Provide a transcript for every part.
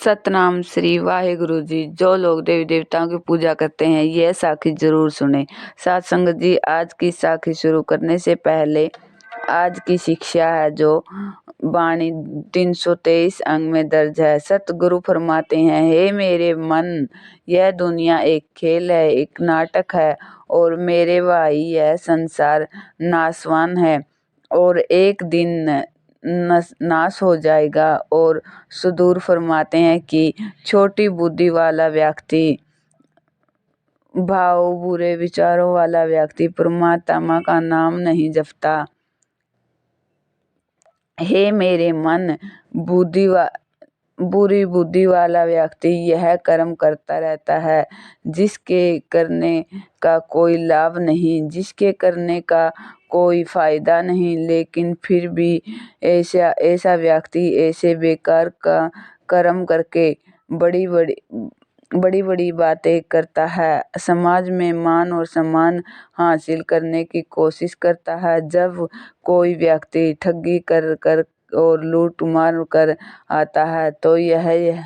सतनाम श्री वाहिगुरु जी। जो लोग देवी देवताओं की पूजा करते हैं यह साखी जरूर सुने। साथ संगत जी, आज की साखी शुरू करने से पहले आज की शिक्षा है जो वाणी 323 अंग में दर्ज है। सतगुरु फरमाते हैं, हे मेरे मन, यह दुनिया एक खेल है, एक नाटक है, और मेरे भाई यह संसार नाशवान है और एक दिन नाश हो जाएगा। और सुदूर फरमाते हैं कि छोटी बुद्धि वाला व्यक्ति, भाव बुरे विचारों वाला व्यक्ति परमात्मा का नाम नहीं जपता। हे मेरे मन, बुरी बुद्धि वाला व्यक्ति यह कर्म करता रहता है जिसके करने का कोई लाभ नहीं, जिसके करने का कोई फायदा नहीं, लेकिन फिर भी ऐसा व्यक्ति ऐसे बेकार का कर्म करके बड़ी बड़ी बातें करता है, समाज में मान और सम्मान हासिल करने की कोशिश करता है। जब कोई व्यक्ति ठगी कर और लूट मार कर आता है तो यह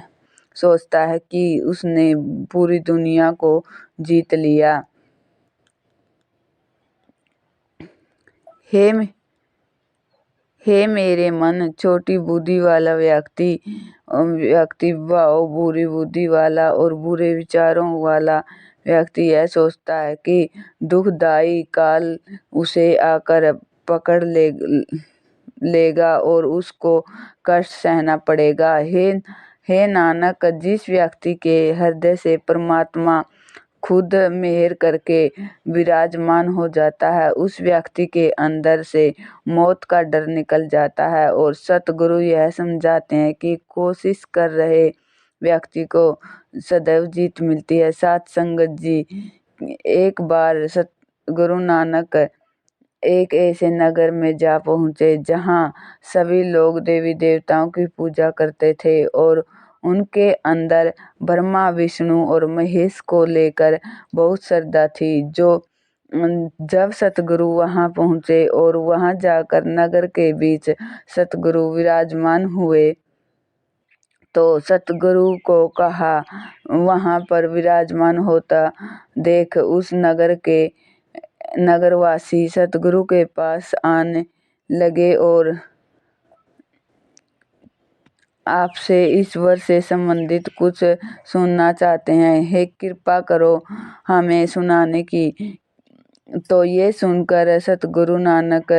सोचता है कि उसने पूरी दुनिया को जीत लिया। हे मेरे मन, छोटी बुद्धि वाला व्यक्ति भाव बुरी बुद्धि वाला और बुरे विचारों वाला व्यक्ति यह सोचता है कि दुखदाई काल उसे आकर पकड़ लेगा और उसको कष्ट सहना पड़ेगा। हे नानक, जिस व्यक्ति के हृदय से परमात्मा खुद मेहर करके विराजमान हो जाता है, उस व्यक्ति के अंदर से मौत का डर निकल जाता है। और सतगुरु यह समझाते हैं कि कोशिश कर रहे व्यक्ति को सदैव जीत मिलती है। साथ संगत जी, एक बार सतगुरु नानक एक ऐसे नगर में जा पहुँचे जहाँ सभी लोग देवी देवताओं की पूजा करते थे और उनके अंदर ब्रह्मा विष्णु और महेश को लेकर बहुत श्रद्धा थी। जब सतगुरु वहाँ पहुँचे और वहाँ जाकर नगर के बीच सतगुरु विराजमान हुए तो सतगुरु को कहा, वहाँ पर विराजमान होता देख उस नगर के नगरवासी सतगुरु के पास आने लगे और आपसे ईश्वर से संबंधित कुछ सुनना चाहते हैं, हे कृपा करो हमें सुनाने की। तो ये सुनकर सतगुरु नानक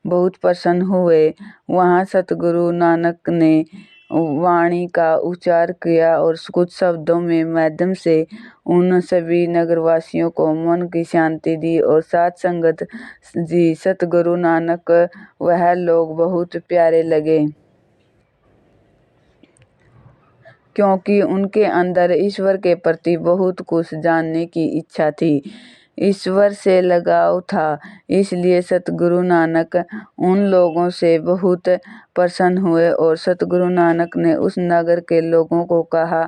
बहुत प्रसन्न हुए। वहाँ सतगुरु नानक ने वाणी का उच्चार किया और कुछ शब्दों में माध्यम से उन सभी नगरवासियों को मन की शांति दी। और साथ संगत जी, सतगुरु नानक वह लोग बहुत प्यारे लगे क्योंकि उनके अंदर ईश्वर के प्रति बहुत कुछ जानने की इच्छा थी, ईश्वर से लगाव था। इसलिए सतगुरु नानक उन लोगों से बहुत प्रसन्न हुए और सतगुरु नानक ने उस नगर के लोगों को कहा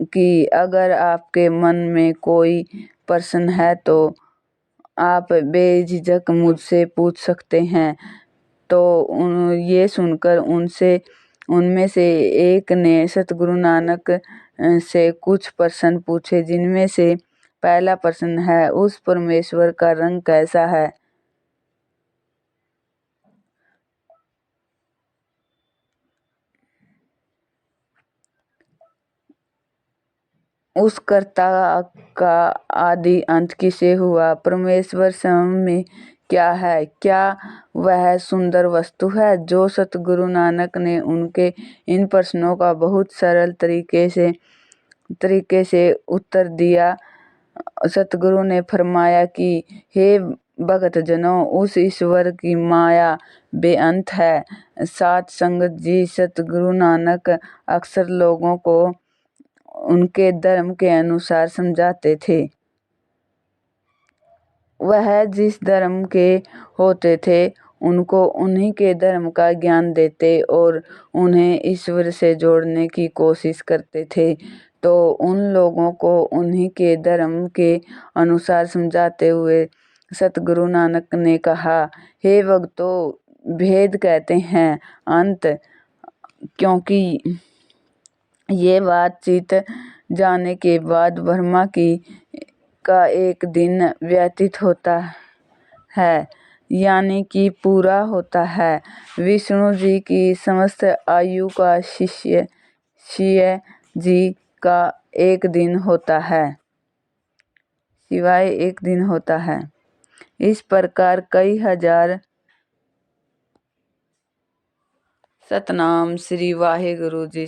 कि अगर आपके मन में कोई प्रश्न है तो आप बेझिझक मुझसे पूछ सकते हैं। तो ये सुनकर उनमें से एक ने सतगुरु नानक से कुछ प्रश्न पूछे, जिनमें से पहला प्रश्न है, उस परमेश्वर का रंग कैसा है? उस कर्ता का आदि अंत किसे हुआ? परमेश्वर स्वयं में क्या है? क्या वह सुंदर वस्तु है? जो सतगुरु नानक ने उनके इन प्रश्नों का बहुत सरल तरीके से उत्तर दिया। सतगुरु ने फरमाया कि हे भगत जनों, उस ईश्वर की माया बेअंत है। साथ संगत जी, सतगुरु नानक अक्सर लोगों को उनके धर्म के अनुसार समझाते थे। वह जिस धर्म के होते थे उनको उन्हीं के धर्म का ज्ञान देते और उन्हें ईश्वर से जोड़ने की कोशिश करते थे। तो उन लोगों को उन्हीं के धर्म के अनुसार समझाते हुए सतगुरु नानक ने कहा, हे भक्तों, भेद कहते हैं अंत, क्योंकि ये बातचीत जाने के बाद ब्रह्मा का एक दिन व्यतीत होता है, यानी कि पूरा होता है। विष्णु जी की समस्त आयु का शिष्य जी का एक दिन होता है, सिवाय एक दिन होता है। इस प्रकार कई हजार। सतनाम श्री वाहिगुरु जी।